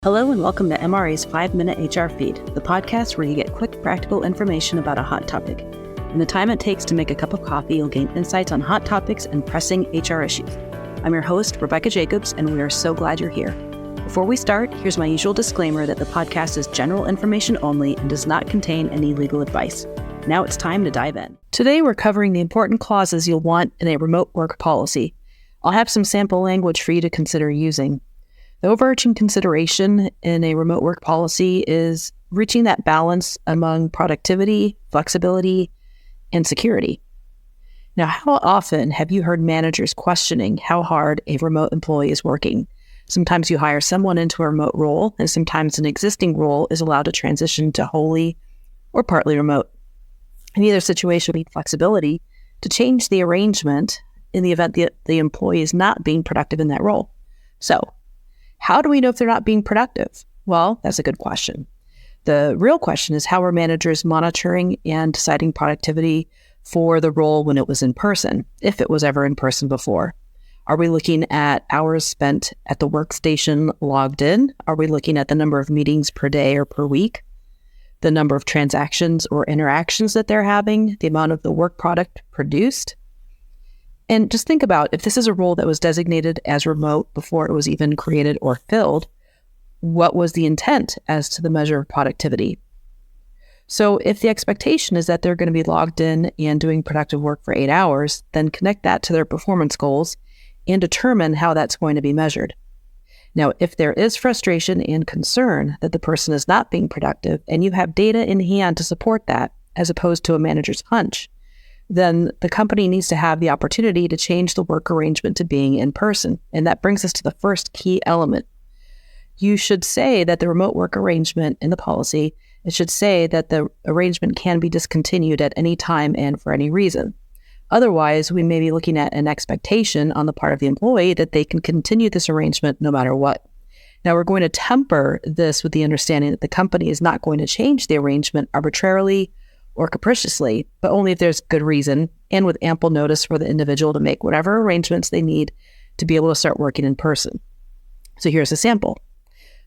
Hello and welcome to MRA's 5-Minute HR Feed, the podcast where you get quick, practical information about a hot topic. In the time it takes to make a cup of coffee, you'll gain insights on hot topics and pressing HR issues. I'm your host, Rebecca Jacobs, and we are so glad you're here. Before we start, here's my usual disclaimer that the podcast is general information only and does not contain any legal advice. Now it's time to dive in. Today we're covering the important clauses you'll want in a remote work policy. I'll have some sample language for you to consider using. The overarching consideration in a remote work policy is reaching that balance among productivity, flexibility, and security. Now, how often have you heard managers questioning how hard a remote employee is working? Sometimes you hire someone into a remote role, and sometimes an existing role is allowed to transition to wholly or partly remote. In either situation, we need flexibility to change the arrangement in the event the employee is not being productive in that role. So, how do we know if they're not being productive? Well, that's a good question. The real question is, how are managers monitoring and deciding productivity for the role when it was in person, if it was ever in person before? Are we looking at hours spent at the workstation logged in? Are we looking at the number of meetings per day or per week? The number of transactions or interactions that they're having? The amount of the work product produced? And just think about, if this is a role that was designated as remote before it was even created or filled, what was the intent as to the measure of productivity? So if the expectation is that they're going to be logged in and doing productive work for 8 hours, then connect that to their performance goals and determine how that's going to be measured. Now, if there is frustration and concern that the person is not being productive and you have data in hand to support that, as opposed to a manager's hunch, then the company needs to have the opportunity to change the work arrangement to being in person. And that brings us to the first key element. You should say that the remote work arrangement in the policy, it should say that the arrangement can be discontinued at any time and for any reason. Otherwise, we may be looking at an expectation on the part of the employee that they can continue this arrangement no matter what. Now, we're going to temper this with the understanding that the company is not going to change the arrangement arbitrarily or capriciously, but only if there's good reason and with ample notice for the individual to make whatever arrangements they need to be able to start working in person. So here's a sample.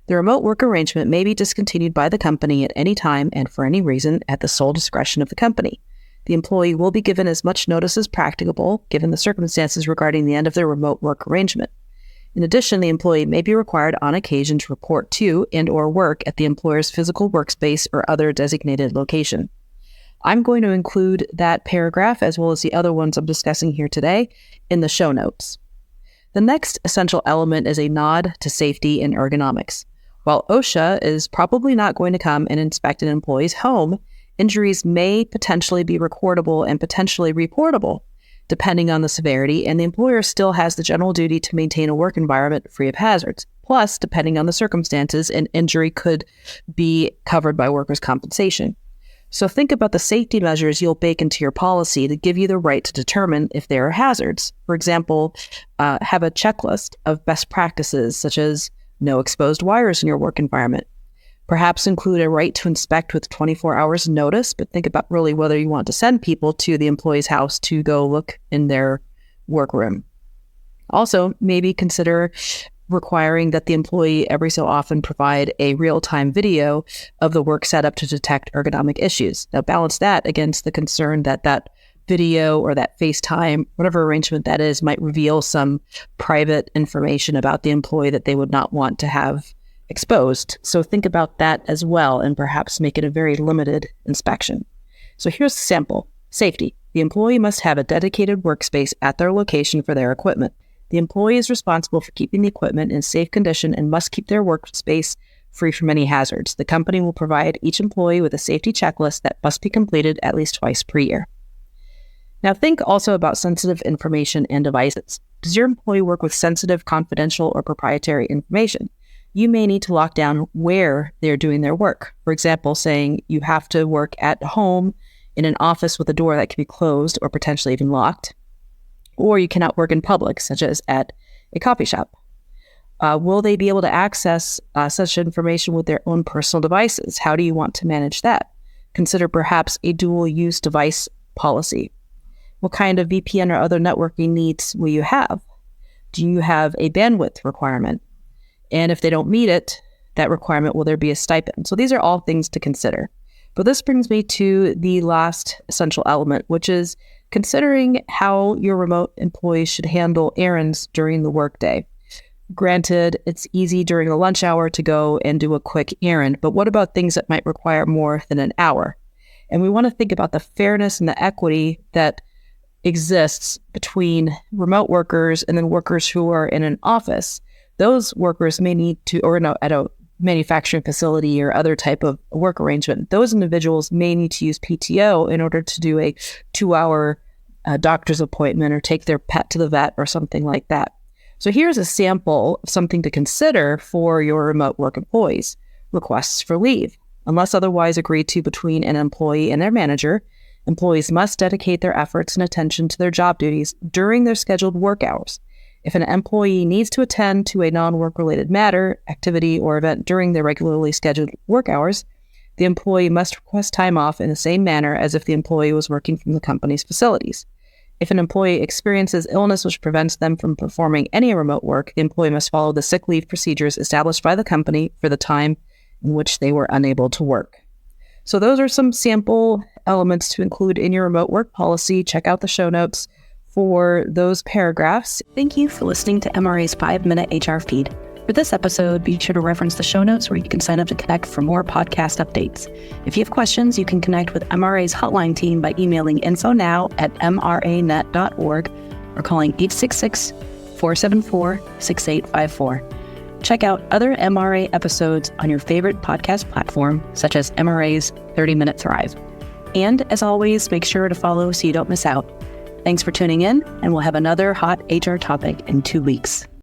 The remote work arrangement may be discontinued by the company at any time and for any reason at the sole discretion of the company. The employee will be given as much notice as practicable, given the circumstances regarding the end of their remote work arrangement. In addition, the employee may be required on occasion to report to and/or work at the employer's physical workspace or other designated location. I'm going to include that paragraph, as well as the other ones I'm discussing here today, in the show notes. The next essential element is a nod to safety and ergonomics. While OSHA is probably not going to come and inspect an employee's home, injuries may potentially be recordable and potentially reportable, depending on the severity, and the employer still has the general duty to maintain a work environment free of hazards. Plus, depending on the circumstances, an injury could be covered by workers' compensation. So think about the safety measures you'll bake into your policy to give you the right to determine if there are hazards. For example, have a checklist of best practices, such as no exposed wires in your work environment. Perhaps include a right to inspect with 24 hours notice, but think about really whether you want to send people to the employee's house to go look in their workroom. Also, maybe consider requiring that the employee every so often provide a real-time video of the work setup to detect ergonomic issues. Now balance that against the concern that that video or that FaceTime, whatever arrangement that is, might reveal some private information about the employee that they would not want to have exposed. So think about that as well and perhaps make it a very limited inspection. So here's a sample. Safety. The employee must have a dedicated workspace at their location for their equipment. The employee is responsible for keeping the equipment in safe condition and must keep their workspace free from any hazards. The company will provide each employee with a safety checklist that must be completed at least twice per year. Now think also about sensitive information and devices. Does your employee work with sensitive, confidential, or proprietary information? You may need to lock down where they're doing their work. For example, saying you have to work at home in an office with a door that can be closed or potentially even locked. Or you cannot work in public, such as at a coffee shop. Will they be able to access such information with their own personal devices? How do you want to manage that? Consider perhaps a dual-use device policy. What kind of VPN or other networking needs will you have? Do you have a bandwidth requirement? And if they don't meet it, that requirement, will there be a stipend? So these are all things to consider. But this brings me to the last essential element, which is considering how your remote employees should handle errands during the workday. Granted, it's easy during a lunch hour to go and do a quick errand, but what about things that might require more than an hour? And we want to think about the fairness and the equity that exists between remote workers and then workers who are in an office. Those workers may need to, or no, at a manufacturing facility or other type of work arrangement, those individuals may need to use PTO in order to do a 2-hour doctor's appointment or take their pet to the vet or something like that. So here's a sample of something to consider for your remote work employees. Requests for leave. Unless otherwise agreed to between an employee and their manager, employees must dedicate their efforts and attention to their job duties during their scheduled work hours. If an employee needs to attend to a non-work related matter, activity, or event during their regularly scheduled work hours, the employee must request time off in the same manner as if the employee was working from the company's facilities. If an employee experiences illness which prevents them from performing any remote work, the employee must follow the sick leave procedures established by the company for the time in which they were unable to work. So those are some sample elements to include in your remote work policy. Check out the show notes for those paragraphs. Thank you for listening to MRA's 5-Minute HR Feed. For this episode, be sure to reference the show notes where you can sign up to connect for more podcast updates. If you have questions, you can connect with MRA's hotline team by emailing infonow@mranet.org or calling 866-474-6854. Check out other MRA episodes on your favorite podcast platform, such as MRA's 30-Minute Thrive. And as always, make sure to follow so you don't miss out. Thanks for tuning in, and we'll have another hot HR topic in 2 weeks.